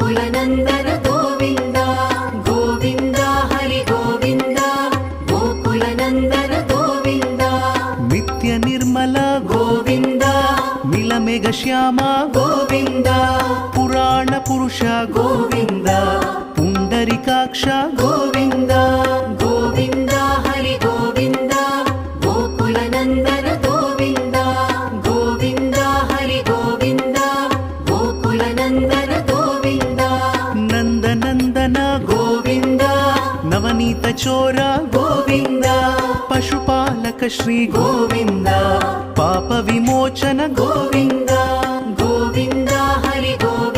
गोकुलनन्दन गोविन्द गोविन्द हरि गोविन्द गोकुलनन्दन गोविन्द नित्य निर्मल गोविन्द मिलमेघ श्याम गोविन्द पुराण पुरुष गोविन्द पुण्डरीकाक्ष गोविन्द गोविन्द हरि गोविन्द गोकुलनन्दन गोविन्द गोविन्द हरि गोविन्द गोकुलनन्दन गोविन्द नन्दनन्दन गोविन्द नवनीत चोर गोविन्द पशुपालक श्री गोविन्द पाप विमोचन गोविन्द गोविन्द हरि गोविन्द